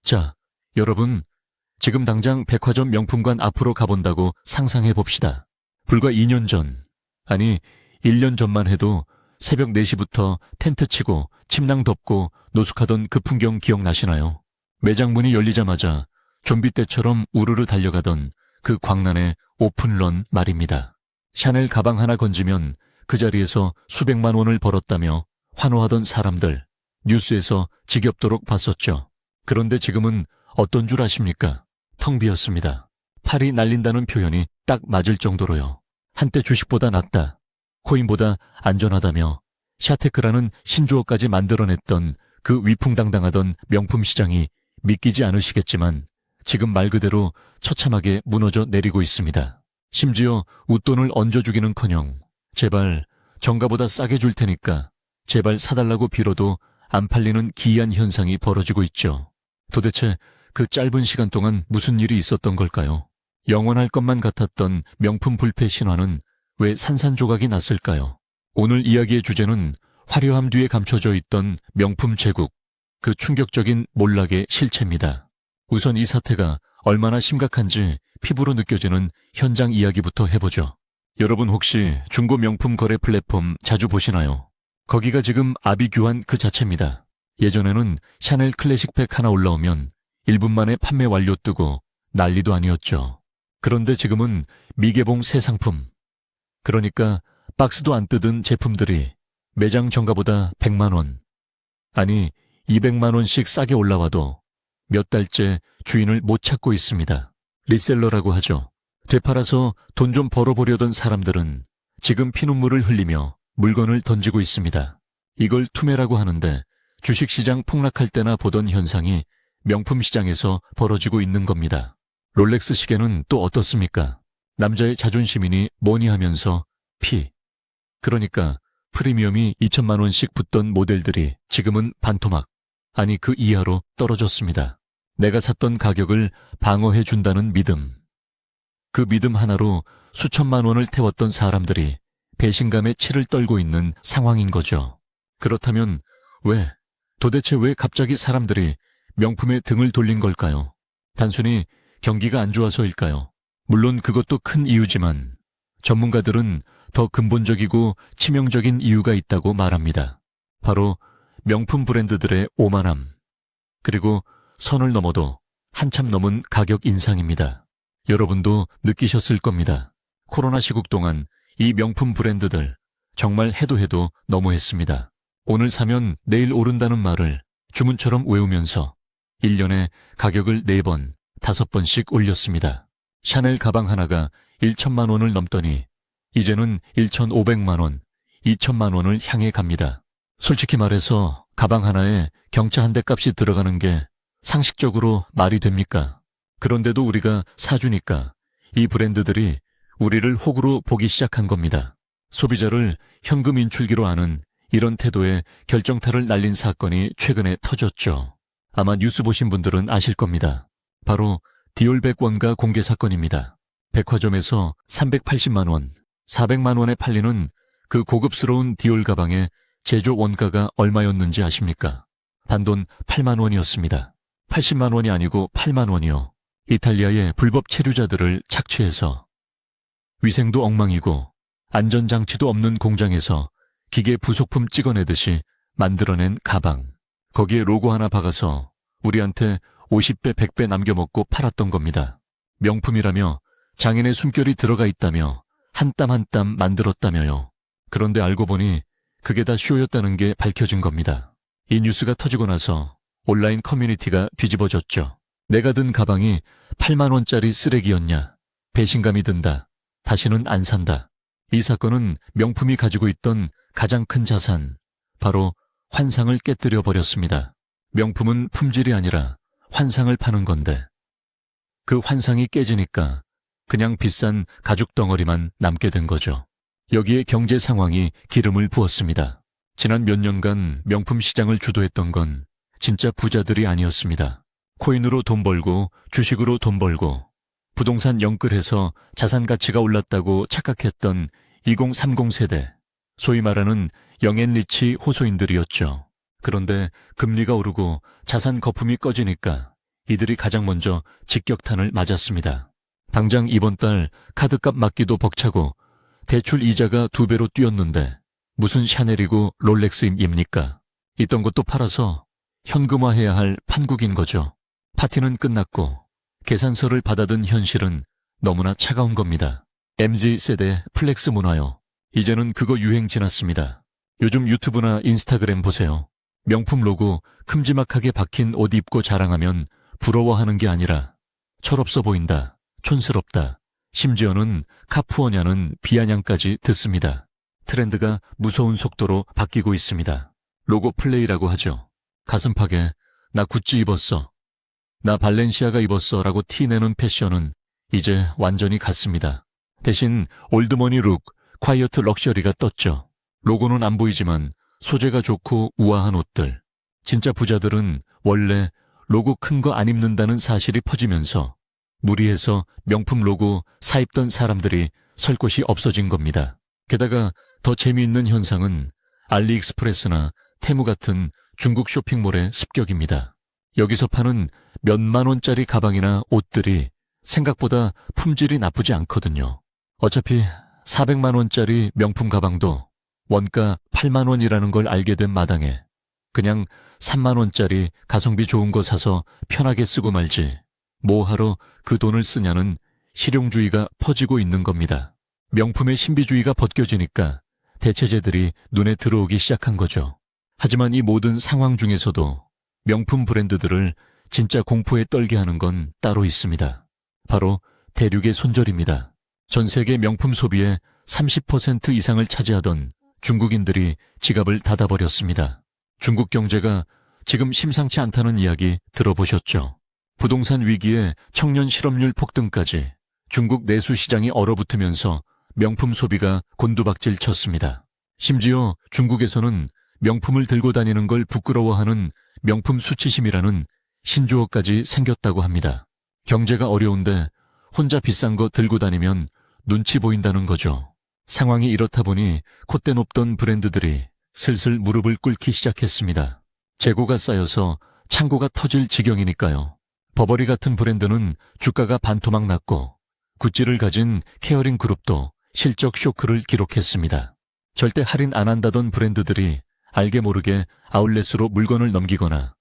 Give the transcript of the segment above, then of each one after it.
자, 여러분, 지금 당장 백화점 명품관 앞으로 가본다고 상상해 봅시다. 불과 2년 전, 아니 1년 전만 해도 새벽 4시부터 텐트 치고 침낭 덮고 노숙하던 그 풍경 기억나시나요? 매장 문이 열리자마자 좀비 떼처럼 우르르 달려가던 그 광란의 오픈런 말입니다. 샤넬 가방 하나 건지면 그 자리에서 수백만 원을 벌었다며 환호하던 사람들, 뉴스에서 지겹도록 봤었죠. 그런데 지금은 어떤 줄 아십니까? 텅 비었습니다. 팔이 날린다는 표현이 딱 맞을 정도로요. 한때 주식보다 낫다, 코인보다 안전하다며 샤테크라는 신조어까지 만들어냈던 그 위풍당당하던 명품 시장이 믿기지 않으시겠지만 지금 말 그대로 처참하게 무너져 내리고 있습니다. 심지어 웃돈을 얹어주기는커녕 제발 정가보다 싸게 줄 테니까 제발 사달라고 빌어도 안 팔리는 기이한 현상이 벌어지고 있죠. 도대체 그 짧은 시간 동안 무슨 일이 있었던 걸까요? 영원할 것만 같았던 명품 불패 신화는 왜 산산조각이 났을까요? 오늘 이야기의 주제는 화려함 뒤에 감춰져 있던 명품 제국, 그 충격적인 몰락의 실체입니다. 우선 이 사태가 얼마나 심각한지 피부로 느껴지는 현장 이야기부터 해보죠. 여러분 혹시 중고 명품 거래 플랫폼 자주 보시나요? 거기가 지금 아비규환 그 자체입니다. 예전에는 샤넬 클래식백 하나 올라오면 1분 만에 판매 완료 뜨고 난리도 아니었죠. 그런데 지금은 미개봉 새 상품, 그러니까 박스도 안 뜯은 제품들이 매장 정가보다 100만 원, 아니 200만 원씩 싸게 올라와도 몇 달째 주인을 못 찾고 있습니다. 리셀러라고 하죠. 되팔아서 돈 좀 벌어보려던 사람들은 지금 피눈물을 흘리며 물건을 던지고 있습니다. 이걸 투매라고 하는데 주식시장 폭락할 때나 보던 현상이 명품 시장에서 벌어지고 있는 겁니다. 롤렉스 시계는 또 어떻습니까? 남자의 자존심이니 뭐니 하면서 그러니까 프리미엄이 2천만 원씩 붙던 모델들이 지금은 반토막, 아니 그 이하로 떨어졌습니다. 내가 샀던 가격을 방어해 준다는 믿음. 그 믿음 하나로 수천만 원을 태웠던 사람들이 배신감에 치를 떨고 있는 상황인 거죠. 그렇다면 도대체 왜 갑자기 사람들이 명품에 등을 돌린 걸까요? 단순히 경기가 안 좋아서일까요? 물론 그것도 큰 이유지만 전문가들은 더 근본적이고 치명적인 이유가 있다고 말합니다. 바로 명품 브랜드들의 오만함, 그리고 선을 넘어도 한참 넘은 가격 인상입니다. 여러분도 느끼셨을 겁니다. 코로나 시국 동안 이 명품 브랜드들 정말 해도 너무했습니다. 오늘 사면 내일 오른다는 말을 주문처럼 외우면서 1년에 가격을 4번, 5번씩 올렸습니다. 샤넬 가방 하나가 1천만 원을 넘더니 이제는 1,500만 원, 2천만 원을 향해 갑니다. 솔직히 말해서 가방 하나에 경차 한 대 값이 들어가는 게 상식적으로 말이 됩니까? 그런데도 우리가 사주니까 이 브랜드들이 우리를 호구로 보기 시작한 겁니다. 소비자를 현금 인출기로 하는 이런 태도에 결정타를 날린 사건이 최근에 터졌죠. 아마 뉴스 보신 분들은 아실 겁니다. 바로 디올백 원가 공개 사건입니다. 백화점에서 380만 원, 400만 원에 팔리는 그 고급스러운 디올 가방의 제조 원가가 얼마였는지 아십니까? 단돈 8만 원이었습니다. 80만 원이 아니고 8만 원이요. 이탈리아의 불법 체류자들을 착취해서 위생도 엉망이고 안전장치도 없는 공장에서 기계 부속품 찍어내듯이 만들어낸 가방. 거기에 로고 하나 박아서 우리한테 50배, 100배 남겨먹고 팔았던 겁니다. 명품이라며 장인의 숨결이 들어가 있다며 한 땀 한 땀 만들었다며요. 그런데 알고 보니 그게 다 쇼였다는 게 밝혀진 겁니다. 이 뉴스가 터지고 나서 온라인 커뮤니티가 뒤집어졌죠. 내가 든 가방이 8만 원짜리 쓰레기였냐. 배신감이 든다. 다시는 안 산다. 이 사건은 명품이 가지고 있던 가장 큰 자산, 바로 환상을 깨뜨려 버렸습니다. 명품은 품질이 아니라 환상을 파는 건데 그 환상이 깨지니까 그냥 비싼 가죽 덩어리만 남게 된 거죠. 여기에 경제 상황이 기름을 부었습니다. 지난 몇 년간 명품 시장을 주도했던 건 진짜 부자들이 아니었습니다. 코인으로 돈 벌고 주식으로 돈 벌고 부동산 영끌해서 자산 가치가 올랐다고 착각했던 2030 세대, 소위 말하는 영앤리치 호소인들이었죠. 그런데 금리가 오르고 자산 거품이 꺼지니까 이들이 가장 먼저 직격탄을 맞았습니다. 당장 이번 달 카드값 맞기도 벅차고 대출 이자가 2배로 뛰었는데 무슨 샤넬이고 롤렉스입니까? 있던 것도 팔아서 현금화해야 할 판국인 거죠. 파티는 끝났고 계산서를 받아든 현실은 너무나 차가운 겁니다. MZ세대 플렉스 문화요. 이제는 그거 유행 지났습니다. 요즘 유튜브나 인스타그램 보세요. 명품 로고 큼지막하게 박힌 옷 입고 자랑하면 부러워하는 게 아니라 철없어 보인다, 촌스럽다, 심지어는 카푸어냐는 비아냥까지 듣습니다. 트렌드가 무서운 속도로 바뀌고 있습니다. 로고 플레이라고 하죠. 가슴팍에 나 구찌 입었어, 나 발렌시아가 입었어 라고 티내는 패션은 이제 완전히 갔습니다. 대신 올드머니 룩, 콰이어트 럭셔리가 떴죠. 로고는 안 보이지만 소재가 좋고 우아한 옷들. 진짜 부자들은 원래 로고 큰 거 안 입는다는 사실이 퍼지면서 무리해서 명품 로고 사입던 사람들이 설 곳이 없어진 겁니다. 게다가 더 재미있는 현상은 알리익스프레스나 테무 같은 중국 쇼핑몰의 습격입니다. 여기서 파는 몇만 원짜리 가방이나 옷들이 생각보다 품질이 나쁘지 않거든요. 어차피 400만 원짜리 명품 가방도 원가 8만 원이라는 걸 알게 된 마당에 그냥 3만 원짜리 가성비 좋은 거 사서 편하게 쓰고 말지 뭐하러 그 돈을 쓰냐는 실용주의가 퍼지고 있는 겁니다. 명품의 신비주의가 벗겨지니까 대체재들이 눈에 들어오기 시작한 거죠. 하지만 이 모든 상황 중에서도 명품 브랜드들을 진짜 공포에 떨게 하는 건 따로 있습니다. 바로 대륙의 손절입니다. 전 세계 명품 소비의 30% 이상을 차지하던 중국인들이 지갑을 닫아버렸습니다. 중국 경제가 지금 심상치 않다는 이야기 들어보셨죠? 부동산 위기에 청년 실업률 폭등까지 중국 내수 시장이 얼어붙으면서 명품 소비가 곤두박질 쳤습니다. 심지어 중국에서는 명품을 들고 다니는 걸 부끄러워하는 명품 수치심이라는 신조어까지 생겼다고 합니다. 경제가 어려운데 혼자 비싼 거 들고 다니면 눈치 보인다는 거죠. 상황이 이렇다 보니 콧대 높던 브랜드들이 슬슬 무릎을 꿇기 시작했습니다. 재고가 쌓여서 창고가 터질 지경이니까요. 버버리 같은 브랜드는 주가가 반토막 났고 구찌를 가진 케어링 그룹도 실적 쇼크를 기록했습니다. 절대 할인 안 한다던 브랜드들이 알게 모르게 아울렛으로 물건을 넘기거나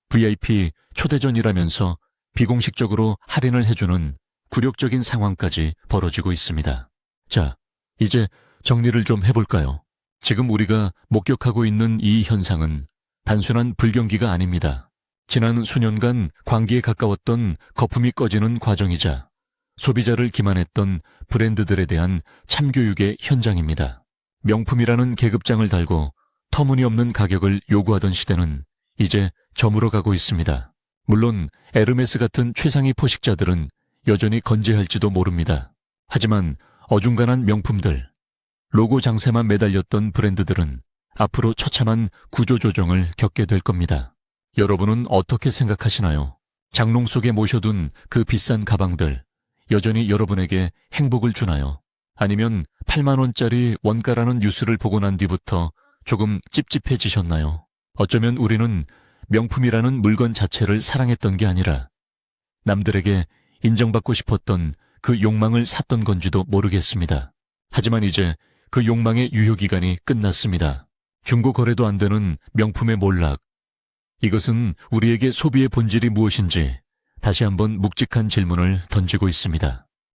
VIP 초대전이라면서 비공식적으로 할인을 해주는 굴욕적인 상황까지 벌어지고 있습니다. 자, 이제 정리를 좀 해볼까요? 지금 우리가 목격하고 있는 이 현상은 단순한 불경기가 아닙니다. 지난 수년간 광기에 가까웠던 거품이 꺼지는 과정이자 소비자를 기만했던 브랜드들에 대한 참교육의 현장입니다. 명품이라는 계급장을 달고 터무니없는 가격을 요구하던 시대는 이제 저물어 가고 있습니다. 물론 에르메스 같은 최상위 포식자들은 여전히 건재할지도 모릅니다. 하지만 어중간한 명품들, 로고 장세만 매달렸던 브랜드들은 앞으로 처참한 구조조정을 겪게 될 겁니다. 여러분은 어떻게 생각하시나요? 장롱 속에 모셔둔 그 비싼 가방들, 여전히 여러분에게 행복을 주나요? 아니면 8만 원짜리 원가라는 뉴스를 보고 난 뒤부터 조금 찝찝해지셨나요? 어쩌면 우리는 명품이라는 물건 자체를 사랑했던 게 아니라 남들에게 인정받고 싶었던 그 욕망을 샀던 건지도 모르겠습니다. 하지만 이제 그 욕망의 유효기간이 끝났습니다. 중고 거래도 안 되는 명품의 몰락. 이것은 우리에게 소비의 본질이 무엇인지 다시 한번 묵직한 질문을 던지고 있습니다.